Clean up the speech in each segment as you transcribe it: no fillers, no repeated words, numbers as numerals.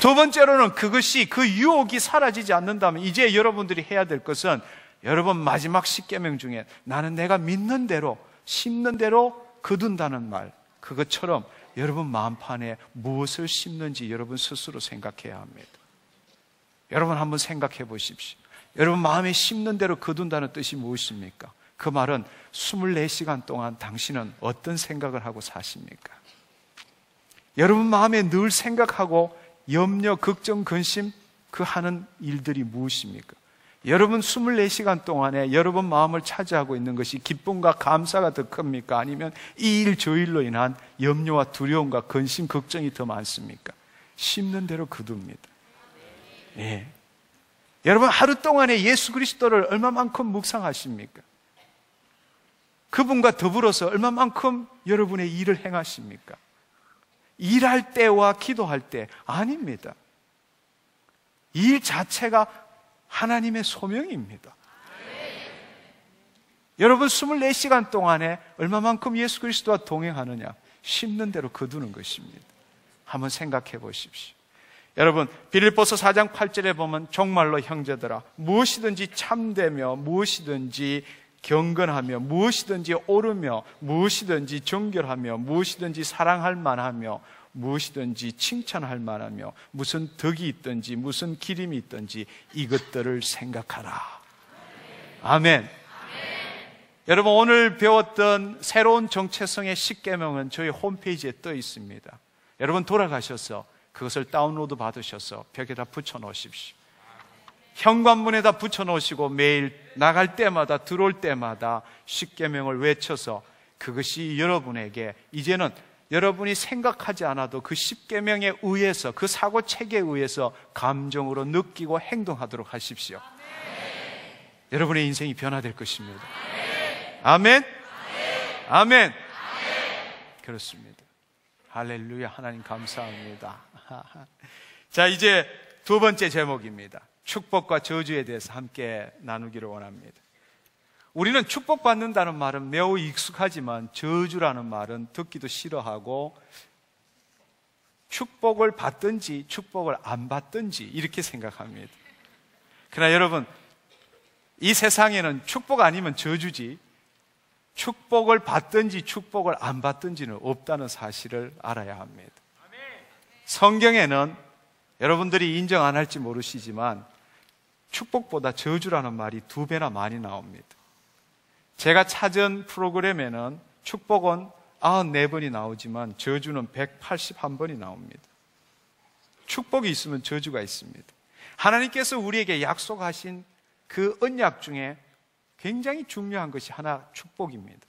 두 번째로는 그것이, 그 유혹이 사라지지 않는다면 이제 여러분들이 해야 될 것은, 여러분 마지막 십계명 중에 나는 내가 믿는 대로, 심는 대로 거둔다는 말, 그것처럼 여러분 마음판에 무엇을 심는지 여러분 스스로 생각해야 합니다. 여러분 한번 생각해 보십시오. 여러분 마음에 심는 대로 거둔다는 뜻이 무엇입니까? 그 말은 24시간 동안 당신은 어떤 생각을 하고 사십니까? 여러분 마음에 늘 생각하고 염려, 걱정, 근심 그 하는 일들이 무엇입니까? 여러분 24시간 동안에 여러분 마음을 차지하고 있는 것이 기쁨과 감사가 더 큽니까? 아니면 이 일 저 일로 인한 염려와 두려움과 근심, 걱정이 더 많습니까? 심는 대로 거둡니다. 예. 여러분 하루 동안에 예수 그리스도를 얼마만큼 묵상하십니까? 그분과 더불어서 얼마만큼 여러분의 일을 행하십니까? 일할 때와 기도할 때 아닙니다. 일 자체가 하나님의 소명입니다. 여러분 24시간 동안에 얼마만큼 예수 그리스도와 동행하느냐? 심는 대로 거두는 것입니다. 한번 생각해 보십시오. 여러분 빌립보서 4장 8절에 보면 정말로 형제들아 무엇이든지 참되며 무엇이든지 경건하며 무엇이든지 옳으며 무엇이든지 정결하며 무엇이든지 사랑할 만하며 무엇이든지 칭찬할 만하며 무슨 덕이 있든지 무슨 기림이 있든지 이것들을 생각하라. 아멘. 여러분 오늘 배웠던 새로운 정체성의 십계명은 저희 홈페이지에 떠 있습니다. 여러분 돌아가셔서 그것을 다운로드 받으셔서 벽에다 붙여 놓으십시오. 현관문에다 붙여 놓으시고 매일 나갈 때마다 들어올 때마다 십계명을 외쳐서 그것이 여러분에게 이제는 여러분이 생각하지 않아도 그 십계명에 의해서 그 사고체계에 의해서 감정으로 느끼고 행동하도록 하십시오. 여러분의 인생이 변화될 것입니다. 아멘. 아멘. 그렇습니다. 할렐루야. 하나님 감사합니다. 자, 이제 두 번째 제목입니다. 축복과 저주에 대해서 함께 나누기를 원합니다. 우리는 축복받는다는 말은 매우 익숙하지만 저주라는 말은 듣기도 싫어하고 축복을 받든지 축복을 안 받든지 이렇게 생각합니다. 그러나 여러분 이 세상에는 축복 아니면 저주지 축복을 받든지 축복을 안 받든지는 없다는 사실을 알아야 합니다. 성경에는 여러분들이 인정 안 할지 모르시지만 축복보다 저주라는 말이 2배나 많이 나옵니다. 제가 찾은 프로그램에는 축복은 94번이 나오지만 저주는 181번이 나옵니다. 축복이 있으면 저주가 있습니다. 하나님께서 우리에게 약속하신 그 언약 중에 굉장히 중요한 것이 하나 축복입니다.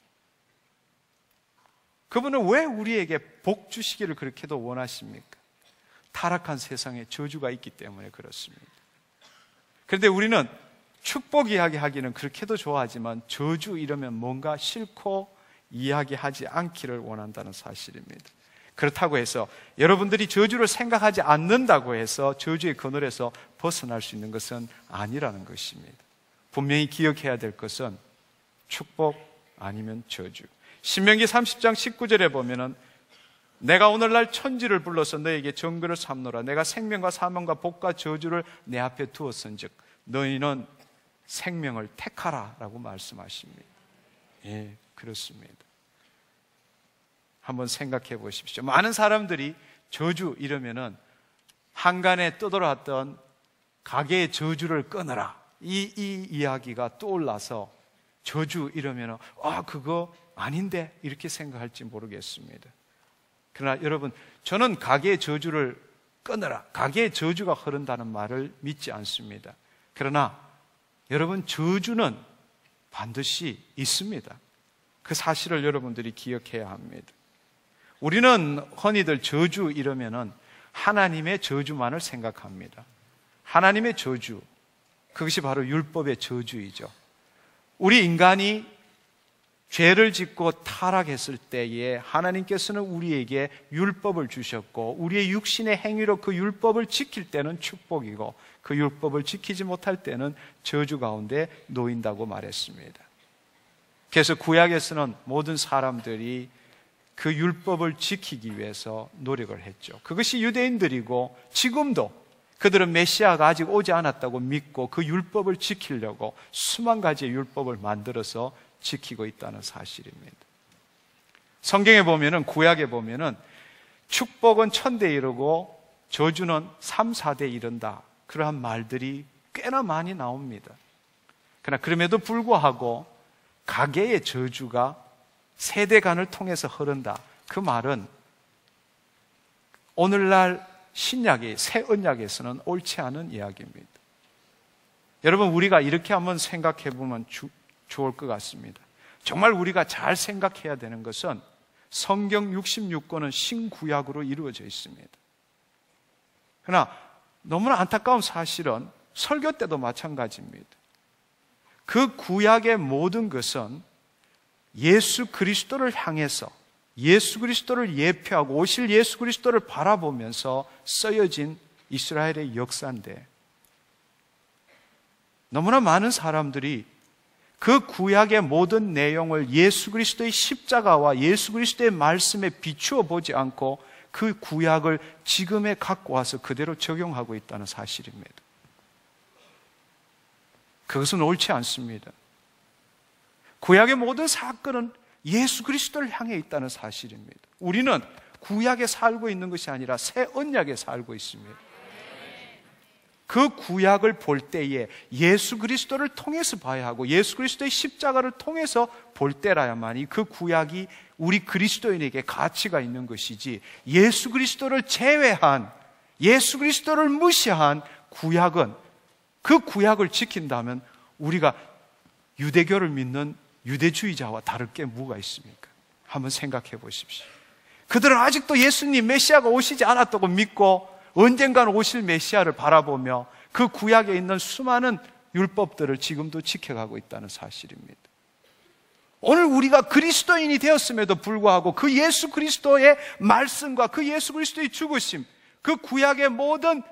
그분은 왜 우리에게 복 주시기를 그렇게도 원하십니까? 타락한 세상에 저주가 있기 때문에 그렇습니다. 그런데 우리는 축복 이야기하기는 그렇게도 좋아하지만 저주 이러면 뭔가 싫고 이야기하지 않기를 원한다는 사실입니다. 그렇다고 해서 여러분들이 저주를 생각하지 않는다고 해서 저주의 그늘에서 벗어날 수 있는 것은 아니라는 것입니다. 분명히 기억해야 될 것은 축복 아니면 저주. 신명기 30장 19절에 보면은 내가 오늘날 천지를 불러서 너에게 정글을 삼노라. 내가 생명과 사망과 복과 저주를 내 앞에 두었은즉 너희는 생명을 택하라 라고 말씀하십니다. 예, 그렇습니다. 한번 생각해 보십시오. 많은 사람들이 저주 이러면은 한간에 떠돌았던 가게의 저주를 끊어라 이 이야기가 떠올라서 저주 이러면은 그거 아닌데 이렇게 생각할지 모르겠습니다. 그러나 여러분 저는 가게의 저주를 끊어라 가게의 저주가 흐른다는 말을 믿지 않습니다. 그러나 여러분 저주는 반드시 있습니다. 그 사실을 여러분들이 기억해야 합니다. 우리는 흔히들 저주 이러면은 하나님의 저주만을 생각합니다. 하나님의 저주 그것이 바로 율법의 저주이죠. 우리 인간이 죄를 짓고 타락했을 때에 하나님께서는 우리에게 율법을 주셨고 우리의 육신의 행위로 그 율법을 지킬 때는 축복이고 그 율법을 지키지 못할 때는 저주 가운데 놓인다고 말했습니다. 그래서 구약에서는 모든 사람들이 그 율법을 지키기 위해서 노력을 했죠. 그것이 유대인들이고 지금도 그들은 메시아가 아직 오지 않았다고 믿고 그 율법을 지키려고 수만 가지의 율법을 만들어서 지키고 있다는 사실입니다. 성경에 보면은, 구약에 보면은 축복은 1000대 이르고 저주는 3, 4대 이른다, 그러한 말들이 꽤나 많이 나옵니다. 그러나 그럼에도 불구하고 가계의 저주가 세대간을 통해서 흐른다, 그 말은 오늘날 신약의 새 언약에서는 옳지 않은 이야기입니다. 여러분, 우리가 이렇게 한번 생각해 보면 좋을 것 같습니다. 정말 우리가 잘 생각해야 되는 것은 성경 66권은 신구약으로 이루어져 있습니다. 그러나 너무나 안타까운 사실은 설교 때도 마찬가지입니다. 그 구약의 모든 것은 예수 그리스도를 향해서, 예수 그리스도를 예표하고 오실 예수 그리스도를 바라보면서 쓰여진 이스라엘의 역사인데, 너무나 많은 사람들이 그 구약의 모든 내용을 예수 그리스도의 십자가와 예수 그리스도의 말씀에 비추어 보지 않고 그 구약을 지금에 갖고 와서 그대로 적용하고 있다는 사실입니다. 그것은 옳지 않습니다. 구약의 모든 사건은 예수 그리스도를 향해 있다는 사실입니다. 우리는 구약에 살고 있는 것이 아니라 새 언약에 살고 있습니다. 그 구약을 볼 때에 예수 그리스도를 통해서 봐야 하고 예수 그리스도의 십자가를 통해서 볼 때라야만이 그 구약이 우리 그리스도인에게 가치가 있는 것이지, 예수 그리스도를 제외한, 예수 그리스도를 무시한 구약은, 그 구약을 지킨다면 우리가 유대교를 믿는 유대주의자와 다를 게 뭐가 있습니까? 한번 생각해 보십시오. 그들은 아직도 예수님 메시아가 오시지 않았다고 믿고 언젠가는 오실 메시아를 바라보며 그 구약에 있는 수많은 율법들을 지금도 지켜가고 있다는 사실입니다. 오늘 우리가 그리스도인이 되었음에도 불구하고 그 예수 그리스도의 말씀과 그 예수 그리스도의 죽으심, 그 구약의 모든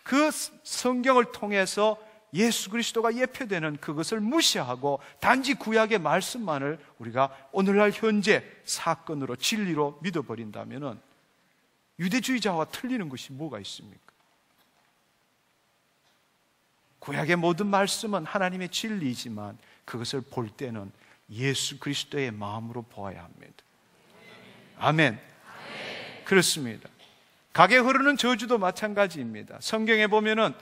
그 성경을 통해서 예수 그리스도가 예표되는 그것을 무시하고 단지 구약의 말씀만을 우리가 오늘날 현재 사건으로, 진리로 믿어버린다면 유대주의자와 틀리는 것이 뭐가 있습니까? 구약의 모든 말씀은 하나님의 진리이지만 그것을 볼 때는 예수 그리스도의 마음으로 보아야 합니다. 아멘. 그렇습니다. 가게 흐르는 저주도 마찬가지입니다. 성경에 보면은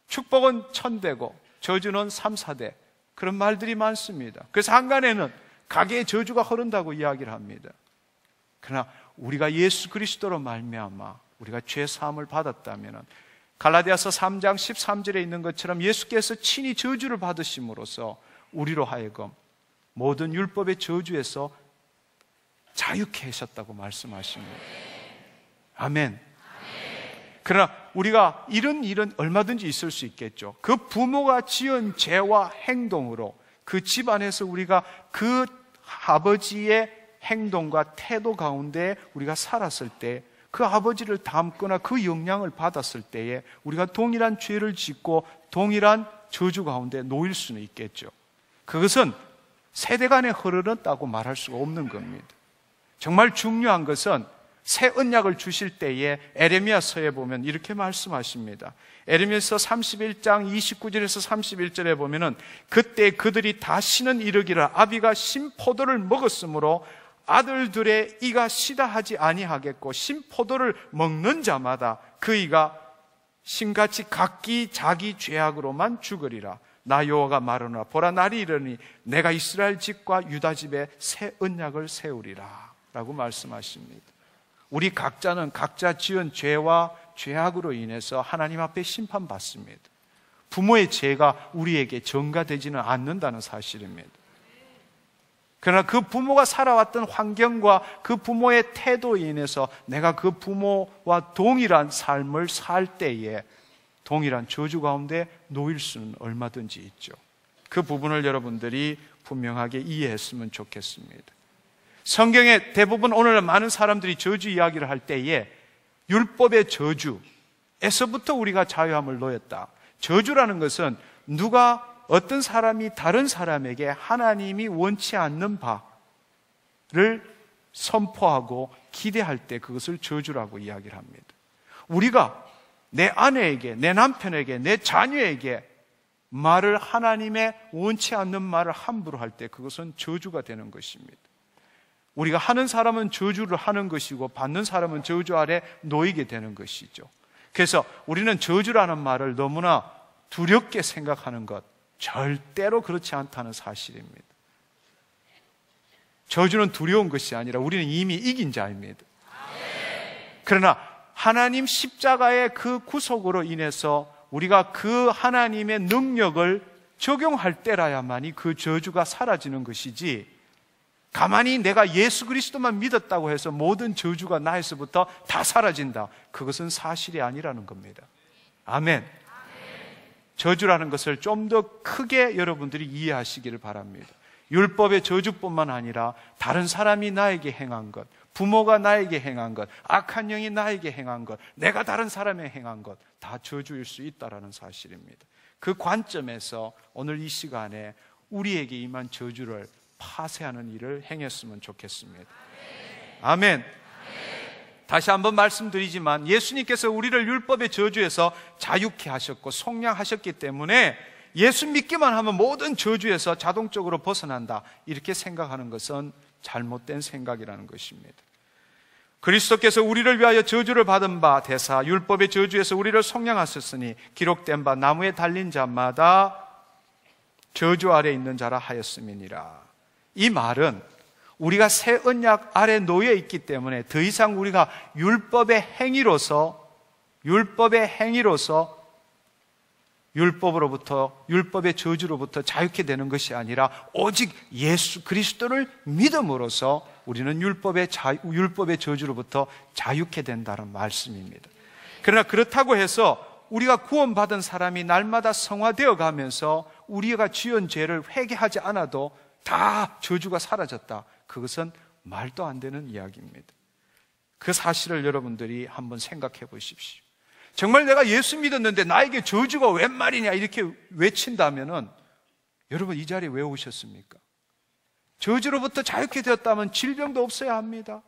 축복은 1000대고 저주는 3, 4대, 그런 말들이 많습니다. 그래서 한간에는 가게의 저주가 흐른다고 이야기를 합니다. 그러나 우리가 예수 그리스도로 말미암아 우리가 죄 사함을 받았다면, 갈라디아서 3장 13절에 있는 것처럼 예수께서 친히 저주를 받으심으로써 우리로 하여금 모든 율법의 저주에서 자유케 하셨다고 말씀하십니다. 아멘. 그러나 우리가 이런 일은 얼마든지 있을 수 있겠죠. 그 부모가 지은 죄와 행동으로 그 집안에서 우리가 그 아버지의 행동과 태도 가운데 우리가 살았을 때, 그 아버지를 닮거나 그 영향을 받았을 때에 우리가 동일한 죄를 짓고 동일한 저주 가운데 놓일 수는 있겠죠. 그것은 세대간에 흐르렀다고 말할 수가 없는 겁니다. 정말 중요한 것은 새 언약을 주실 때에 에레미야서에 보면 이렇게 말씀하십니다. 에레미야서 31장 29절에서 31절에 보면은, 그때 그들이 다시는 이르기를 아비가 신포도를 먹었으므로 아들들의 이가 시다 하지 아니하겠고, 신포도를 먹는 자마다 그 이가 신같이 각기 자기 죄악으로만 죽으리라. 나 여호와가 말하노라. 보라, 날이 이르니 내가 이스라엘 집과 유다 집에 새 언약을 세우리라 라고 말씀하십니다. 우리 각자는 각자 지은 죄와 죄악으로 인해서 하나님 앞에 심판받습니다. 부모의 죄가 우리에게 전가되지는 않는다는 사실입니다. 그러나 그 부모가 살아왔던 환경과 그 부모의 태도에 인해서 내가 그 부모와 동일한 삶을 살 때에 동일한 저주 가운데 놓일 수는 얼마든지 있죠. 그 부분을 여러분들이 분명하게 이해했으면 좋겠습니다. 성경에 대부분 오늘 많은 사람들이 저주 이야기를 할 때에 율법의 저주에서부터 우리가 자유함을 놓였다. 저주라는 것은 누가, 어떤 사람이 다른 사람에게 하나님이 원치 않는 바를 선포하고 기대할 때 그것을 저주라고 이야기를 합니다. 우리가 내 아내에게, 내 남편에게, 내 자녀에게 말을 하나님의 원치 않는 말을 함부로 할 때 그것은 저주가 되는 것입니다. 우리가 하는 사람은 저주를 하는 것이고 받는 사람은 저주 아래 놓이게 되는 것이죠. 그래서 우리는 저주라는 말을 너무나 두렵게 생각하는 것, 절대로 그렇지 않다는 사실입니다. 저주는 두려운 것이 아니라 우리는 이미 이긴 자입니다. 그러나 하나님 십자가의 그 구속으로 인해서 우리가 그 하나님의 능력을 적용할 때라야만이 그 저주가 사라지는 것이지, 가만히 내가 예수 그리스도만 믿었다고 해서 모든 저주가 나에서부터 다 사라진다, 그것은 사실이 아니라는 겁니다. 아멘. 저주라는 것을 좀 더 크게 여러분들이 이해하시기를 바랍니다. 율법의 저주뿐만 아니라 다른 사람이 나에게 행한 것, 부모가 나에게 행한 것, 악한 영이 나에게 행한 것, 내가 다른 사람에 행한 것, 다 저주일 수 있다는 사실입니다. 그 관점에서 오늘 이 시간에 우리에게 임한 저주를 파쇄하는 일을 행했으면 좋겠습니다. 아멘. 다시 한번 말씀드리지만 예수님께서 우리를 율법의 저주에서 자유케 하셨고 속량하셨기 때문에 예수 믿기만 하면 모든 저주에서 자동적으로 벗어난다, 이렇게 생각하는 것은 잘못된 생각이라는 것입니다. 그리스도께서 우리를 위하여 저주를 받은 바 되사 율법의 저주에서 우리를 속량하셨으니 기록된 바 나무에 달린 자마다 저주 아래 있는 자라 하였음이니라. 이 말은 우리가 새 언약 아래 놓여 있기 때문에 더 이상 우리가 율법의 행위로서 율법의 저주로부터 자유케 되는 것이 아니라 오직 예수 그리스도를 믿음으로써 우리는 율법의 저주로부터 자유케 된다는 말씀입니다. 그러나 그렇다고 해서 우리가 구원받은 사람이 날마다 성화되어 가면서 우리가 지은 죄를 회개하지 않아도 다 저주가 사라졌다, 그것은 말도 안 되는 이야기입니다. 그 사실을 여러분들이 한번 생각해 보십시오. 정말 내가 예수 믿었는데 나에게 저주가 웬 말이냐 이렇게 외친다면은 여러분 이 자리에 왜 오셨습니까? 저주로부터 자유케 되었다면 질병도 없어야 합니다.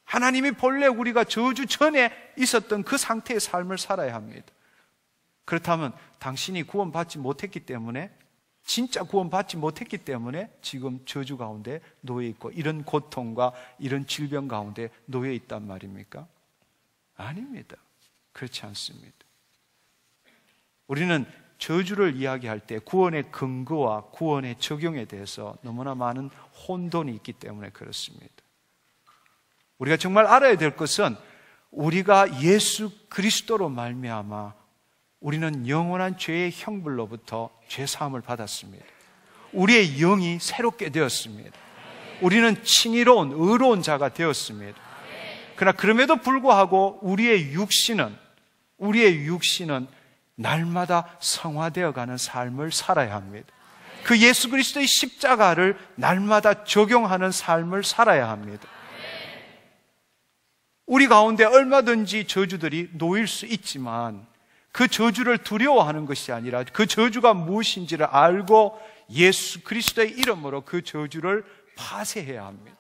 하나님이 본래 우리가 저주 전에 있었던 그 상태의 삶을 살아야 합니다. 그렇다면 당신이 구원받지 못했기 때문에, 진짜 구원받지 못했기 때문에 지금 저주 가운데 놓여 있고 이런 고통과 이런 질병 가운데 놓여 있단 말입니까? 아닙니다. 그렇지 않습니다. 우리는 저주를 이야기할 때 구원의 근거와 구원의 적용에 대해서 너무나 많은 혼돈이 있기 때문에 그렇습니다. 우리가 정말 알아야 될 것은 우리가 예수 그리스도로 말미암아 우리는 영원한 죄의 형벌로부터 죄사함을 받았습니다. 우리의 영이 새롭게 되었습니다. 우리는 칭의로운 의로운 자가 되었습니다. 그러나 그럼에도 불구하고 우리의 육신은 날마다 성화되어가는 삶을 살아야 합니다. 그 예수 그리스도의 십자가를 날마다 적용하는 삶을 살아야 합니다. 우리 가운데 얼마든지 저주들이 놓일 수 있지만 그 저주를 두려워하는 것이 아니라 그 저주가 무엇인지를 알고 예수 그리스도의 이름으로 그 저주를 파쇄해야 합니다.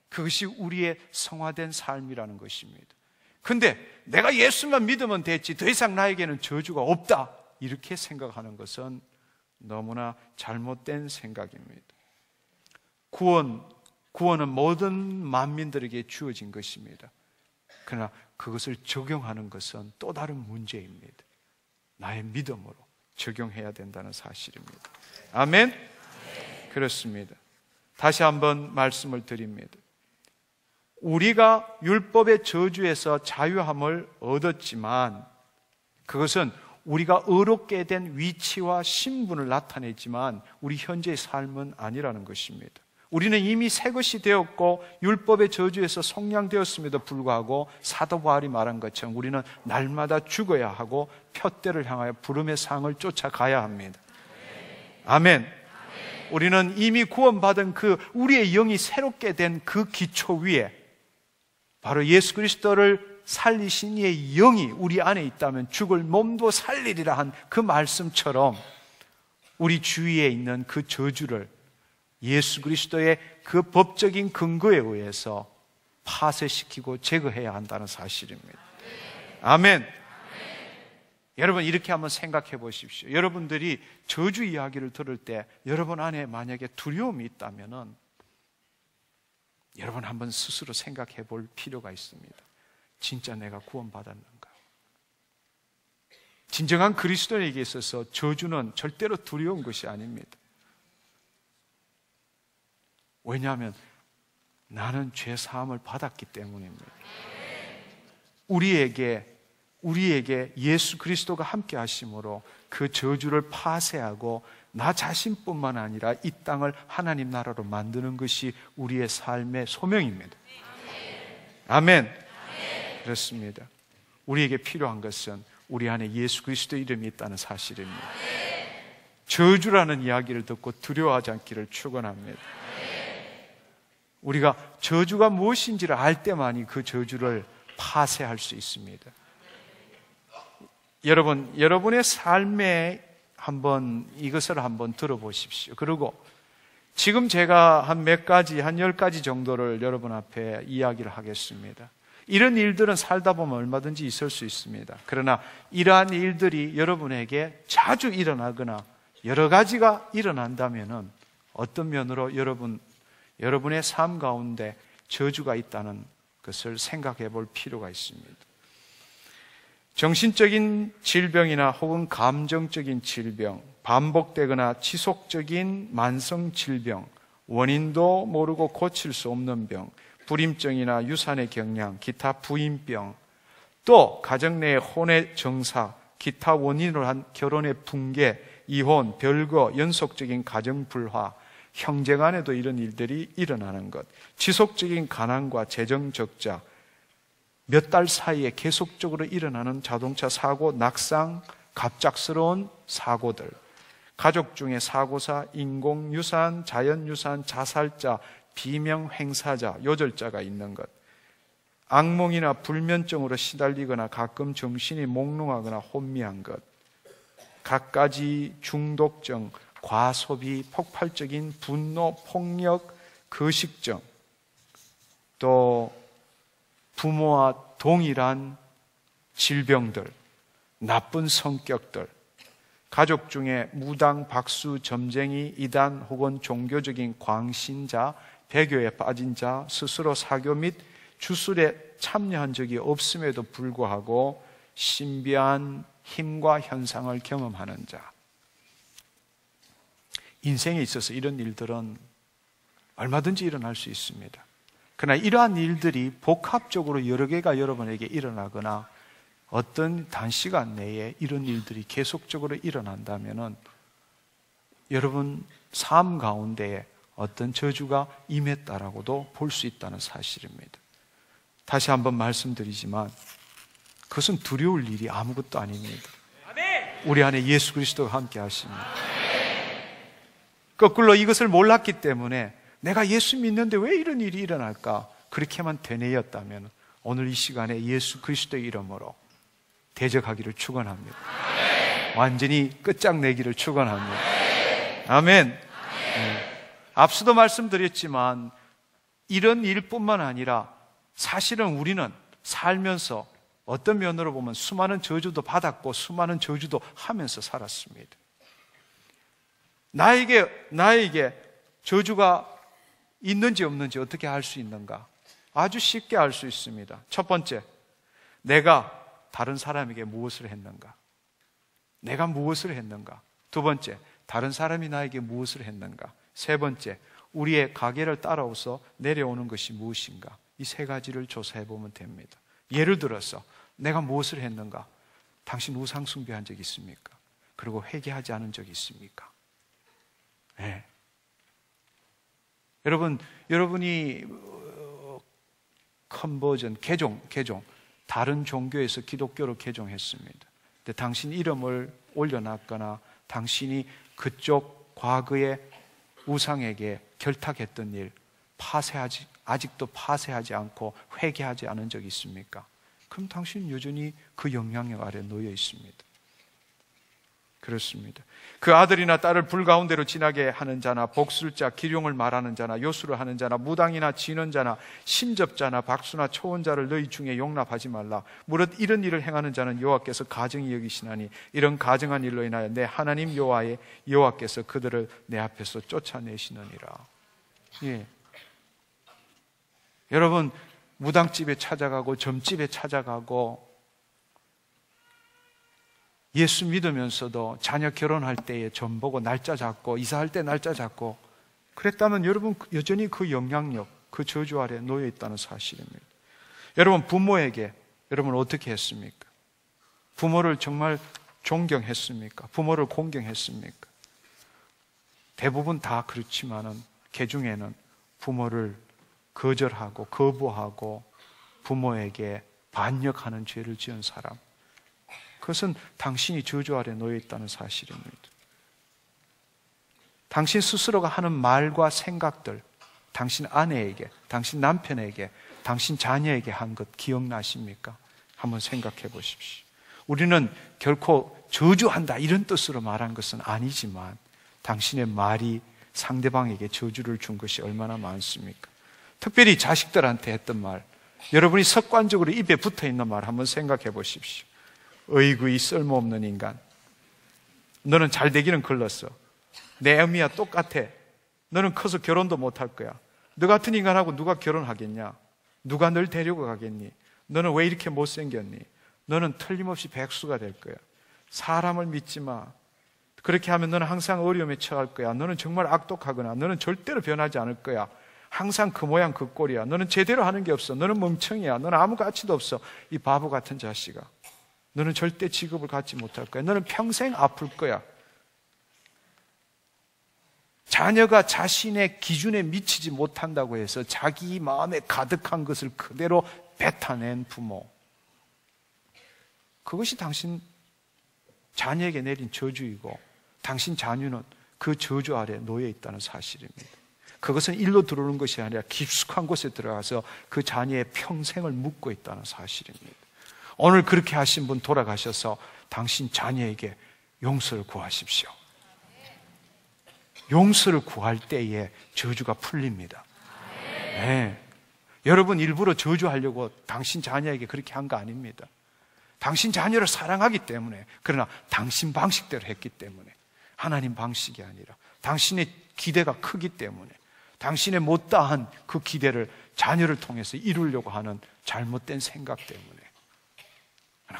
그것이 우리의 성화된 삶이라는 것입니다. 근데 내가 예수만 믿으면 됐지, 더 이상 나에게는 저주가 없다, 이렇게 생각하는 것은 너무나 잘못된 생각입니다. 구원은 모든 만민들에게 주어진 것입니다. 그러나 그것을 적용하는 것은 또 다른 문제입니다. 나의 믿음으로 적용해야 된다는 사실입니다. 아멘? 그렇습니다. 다시 한번 말씀을 드립니다. 우리가 율법의 저주에서 자유함을 얻었지만 그것은 우리가 의롭게 된 위치와 신분을 나타내지만 우리 현재의 삶은 아니라는 것입니다. 우리는 이미 새 것이 되었고 율법의 저주에서 속량되었음에도 불구하고 사도 바울이 말한 것처럼 우리는 날마다 죽어야 하고 푯대를 향하여 부름의 상을 쫓아가야 합니다. 아멘. 우리는 이미 구원받은 그 우리의 영이 새롭게 된 그 기초 위에 바로 예수 그리스도를 살리신 이의 영이 우리 안에 있다면 죽을 몸도 살리리라 한 그 말씀처럼 우리 주위에 있는 그 저주를 예수 그리스도의 그 법적인 근거에 의해서 파쇄시키고 제거해야 한다는 사실입니다. 아멘. 여러분, 이렇게 한번 생각해 보십시오. 여러분들이 저주 이야기를 들을 때 여러분 안에 만약에 두려움이 있다면은 여러분 한번 스스로 생각해 볼 필요가 있습니다. 진짜 내가 구원받았는가? 진정한 그리스도인에게 있어서 저주는 절대로 두려운 것이 아닙니다. 왜냐하면 나는 죄 사함을 받았기 때문입니다. 우리에게 예수 그리스도가 함께 하심으로 그 저주를 파쇄하고 나 자신뿐만 아니라 이 땅을 하나님 나라로 만드는 것이 우리의 삶의 소명입니다. 아멘. 그렇습니다. 우리에게 필요한 것은 우리 안에 예수 그리스도 이름이 있다는 사실입니다. 저주라는 이야기를 듣고 두려워하지 않기를 축원합니다. 우리가 저주가 무엇인지를 알 때만이 그 저주를 파쇄할 수 있습니다. 여러분의 삶에 이것을 한번 들어보십시오. 그리고 지금 제가 한 10가지 정도를 여러분 앞에 이야기를 하겠습니다. 이런 일들은 살다 보면 얼마든지 있을 수 있습니다. 그러나 이러한 일들이 여러분에게 자주 일어나거나 여러 가지가 일어난다면은 어떤 면으로 여러분의 삶 가운데 저주가 있다는 것을 생각해 볼 필요가 있습니다. 정신적인 질병이나 혹은 감정적인 질병, 반복되거나 지속적인 만성 질병, 원인도 모르고 고칠 수 없는 병, 불임증이나 유산의 경량, 기타 부인병, 또 가정 내의 혼의 정사, 기타 원인으로 한 결혼의 붕괴, 이혼, 별거, 연속적인 가정 불화, 형제 간에도 이런 일들이 일어나는 것, 지속적인 가난과 재정 적자, 몇 달 사이에 계속적으로 일어나는 자동차 사고, 낙상, 갑작스러운 사고들, 가족 중에 사고사, 인공유산, 자연유산, 자살자, 비명횡사자, 요절자가 있는 것, 악몽이나 불면증으로 시달리거나 가끔 정신이 몽롱하거나 혼미한 것, 갖가지 중독증, 과소비, 폭발적인 분노, 폭력, 거식증, 또 부모와 동일한 질병들, 나쁜 성격들, 가족 중에 무당, 박수, 점쟁이, 이단 혹은 종교적인 광신자, 배교에 빠진 자, 스스로 사교 및 주술에 참여한 적이 없음에도 불구하고 신비한 힘과 현상을 경험하는 자. 인생에 있어서 이런 일들은 얼마든지 일어날 수 있습니다. 그러나 이러한 일들이 복합적으로 여러 개가 여러분에게 일어나거나 어떤 단시간 내에 이런 일들이 계속적으로 일어난다면 여러분 삶 가운데에 어떤 저주가 임했다라고도 볼 수 있다는 사실입니다. 다시 한번 말씀드리지만 그것은 두려울 일이 아무것도 아닙니다. 우리 안에 예수 그리스도가 함께 하십니다. 거꾸로 이것을 몰랐기 때문에 내가 예수 믿는데 왜 이런 일이 일어날까? 그렇게만 되뇌었다면 오늘 이 시간에 예수 그리스도의 이름으로 대적하기를 축원합니다. 완전히 끝장내기를 축원합니다. 아멘. 네. 앞서도 말씀드렸지만 이런 일뿐만 아니라 사실은 우리는 살면서 어떤 면으로 보면 수많은 저주도 받았고 수많은 저주도 하면서 살았습니다. 나에게 저주가 있는지 없는지 어떻게 알 수 있는가? 아주 쉽게 알 수 있습니다. 첫 번째, 내가 다른 사람에게 무엇을 했는가? 내가 무엇을 했는가? 두 번째, 다른 사람이 나에게 무엇을 했는가? 세 번째, 우리의 가계를 따라오서 내려오는 것이 무엇인가? 이 세 가지를 조사해 보면 됩니다. 예를 들어서 내가 무엇을 했는가? 당신 우상 숭배한 적이 있습니까? 그리고 회개하지 않은 적이 있습니까? 네. 여러분이 컨버전, 개종, 다른 종교에서 기독교로 개종했습니다. 근데 당신 이름을 올려놨거나 당신이 그쪽 과거의 우상에게 결탁했던 일, 아직도 파쇄하지 않고 회개하지 않은 적이 있습니까? 그럼 당신은 여전히 그 영향력 아래 놓여 있습니다. 그렇습니다. 그 아들이나 딸을 불 가운데로 지나게 하는 자나 복술자, 기륭을 말하는 자나 요술을 하는 자나 무당이나 진언 자나 신접자나 박수나 초혼자를 너희 중에 용납하지 말라. 무릇 이런 일을 행하는 자는 여호와께서 가증히 여기시나니 이런 가증한 일로 인하여 내 하나님 여호와께서 그들을 내 앞에서 쫓아내시느니라. 예. 여러분, 무당집에 찾아가고 점집에 찾아가고 예수 믿으면서도 자녀 결혼할 때에 점 보고 날짜 잡고 이사할 때 날짜 잡고 그랬다면 여러분 여전히 그 영향력, 그 저주 아래 놓여 있다는 사실입니다. 여러분, 부모에게 여러분 어떻게 했습니까? 부모를 정말 존경했습니까? 부모를 공경했습니까? 대부분 다 그렇지만은 그 중에는 부모를 거절하고 거부하고 부모에게 반역하는 죄를 지은 사람, 그것은 당신이 저주 아래 놓여 있다는 사실입니다. 당신 스스로가 하는 말과 생각들, 당신 아내에게, 당신 남편에게, 당신 자녀에게 한 것 기억나십니까? 한번 생각해 보십시오. 우리는 결코 저주한다 이런 뜻으로 말한 것은 아니지만 당신의 말이 상대방에게 저주를 준 것이 얼마나 많습니까? 특별히 자식들한테 했던 말, 여러분이 습관적으로 입에 붙어 있는 말 한번 생각해 보십시오. 어이구, 이 쓸모없는 인간, 너는 잘 되기는 글렀어. 내 애미야 똑같아. 너는 커서 결혼도 못할 거야. 너 같은 인간하고 누가 결혼하겠냐? 누가 널 데리고 가겠니? 너는 왜 이렇게 못생겼니? 너는 틀림없이 백수가 될 거야. 사람을 믿지 마. 그렇게 하면 너는 항상 어려움에 처할 거야. 너는 정말 악독하거나 너는 절대로 변하지 않을 거야. 항상 그 모양 그 꼴이야. 너는 제대로 하는 게 없어. 너는 멍청이야. 너는 아무 가치도 없어. 이 바보 같은 자식아, 너는 절대 직업을 갖지 못할 거야. 너는 평생 아플 거야. 자녀가 자신의 기준에 미치지 못한다고 해서 자기 마음에 가득한 것을 그대로 뱉어낸 부모, 그것이 당신 자녀에게 내린 저주이고 당신 자녀는 그 저주 아래 놓여 있다는 사실입니다. 그것은 일로 들어오는 것이 아니라 깊숙한 곳에 들어가서 그 자녀의 평생을 묻고 있다는 사실입니다. 오늘 그렇게 하신 분 돌아가셔서 당신 자녀에게 용서를 구하십시오. 용서를 구할 때에 저주가 풀립니다. 네. 여러분 일부러 저주하려고 당신 자녀에게 그렇게 한 거 아닙니다. 당신 자녀를 사랑하기 때문에, 그러나 당신 방식대로 했기 때문에, 하나님 방식이 아니라 당신의 기대가 크기 때문에, 당신의 못다한 그 기대를 자녀를 통해서 이루려고 하는 잘못된 생각 때문에,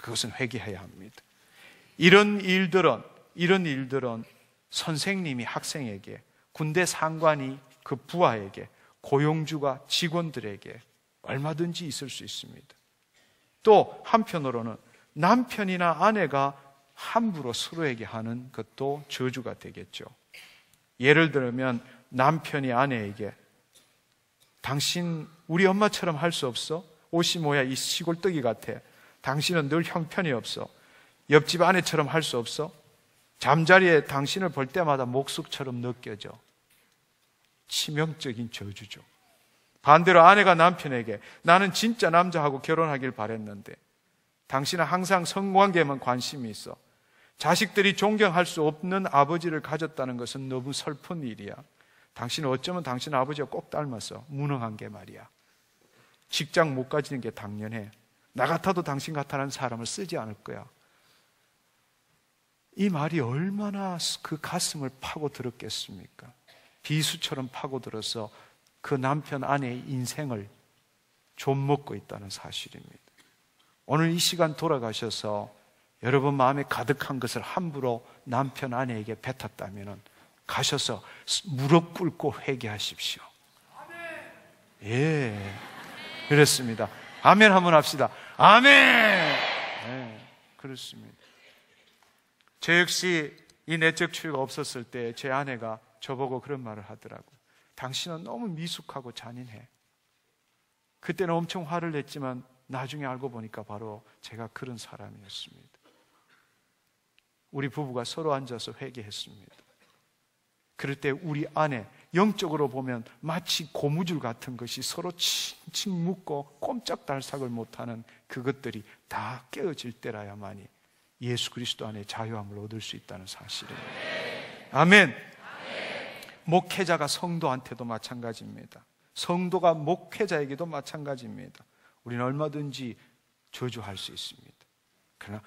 그것은 회개해야 합니다. 이런 일들은 선생님이 학생에게, 군대 상관이 그 부하에게, 고용주가 직원들에게 얼마든지 있을 수 있습니다. 또 한편으로는 남편이나 아내가 함부로 서로에게 하는 것도 저주가 되겠죠. 예를 들면 남편이 아내에게, 당신 우리 엄마처럼 할 수 없어? 옷이 뭐야, 이 시골떡이 같아. 당신은 늘 형편이 없어. 옆집 아내처럼 할 수 없어? 잠자리에 당신을 볼 때마다 목숙처럼 느껴져. 치명적인 저주죠. 반대로 아내가 남편에게, 나는 진짜 남자하고 결혼하길 바랬는데 당신은 항상 성관계에만 관심이 있어. 자식들이 존경할 수 없는 아버지를 가졌다는 것은 너무 슬픈 일이야. 당신은 어쩌면 당신 아버지와 꼭 닮았어. 무능한 게 말이야. 직장 못 가지는 게 당연해. 나 같아도 당신 같아라는 사람을 쓰지 않을 거야. 이 말이 얼마나 그 가슴을 파고들었겠습니까? 비수처럼 파고들어서 그 남편 아내의 인생을 좀먹고 있다는 사실입니다. 오늘 이 시간 돌아가셔서 여러분 마음에 가득한 것을 함부로 남편 아내에게 뱉었다면 가셔서 무릎 꿇고 회개하십시오. 예, 그렇습니다. 아멘 한번 합시다. 아멘. 네, 그렇습니다. 저 역시 이 내적 치유가 없었을 때 제 아내가 저보고 그런 말을 하더라고요. 당신은 너무 미숙하고 잔인해. 그때는 엄청 화를 냈지만 나중에 알고 보니까 바로 제가 그런 사람이었습니다. 우리 부부가 서로 앉아서 회개했습니다. 그럴 때 우리 안에 영적으로 보면 마치 고무줄 같은 것이 서로 칭칭 묶고 꼼짝달싹을 못하는 그것들이 다 깨어질 때라야만이 예수 그리스도 안에 자유함을 얻을 수 있다는 사실이에요. 아멘. 목회자가 성도한테도 마찬가지입니다. 성도가 목회자에게도 마찬가지입니다. 우리는 얼마든지 저주할 수 있습니다. 그러나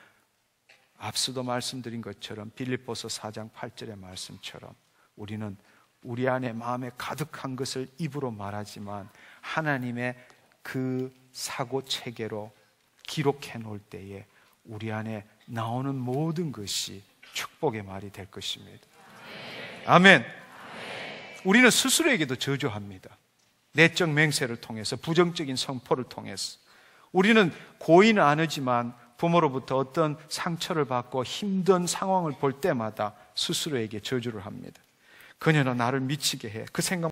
앞서도 말씀드린 것처럼 빌립보서 4장 8절의 말씀처럼 우리는 우리 안에 마음에 가득한 것을 입으로 말하지만 하나님의 그 사고 체계로 기록해 놓을 때에 우리 안에 나오는 모든 것이 축복의 말이 될 것입니다. 아멘. 우리는 스스로에게도 저주합니다. 내적 맹세를 통해서, 부정적인 선포를 통해서. 우리는 고의는 안 하지만 부모로부터 어떤 상처를 받고 힘든 상황을 볼 때마다 스스로에게 저주를 합니다. 그녀는 나를 미치게 해. 그 생각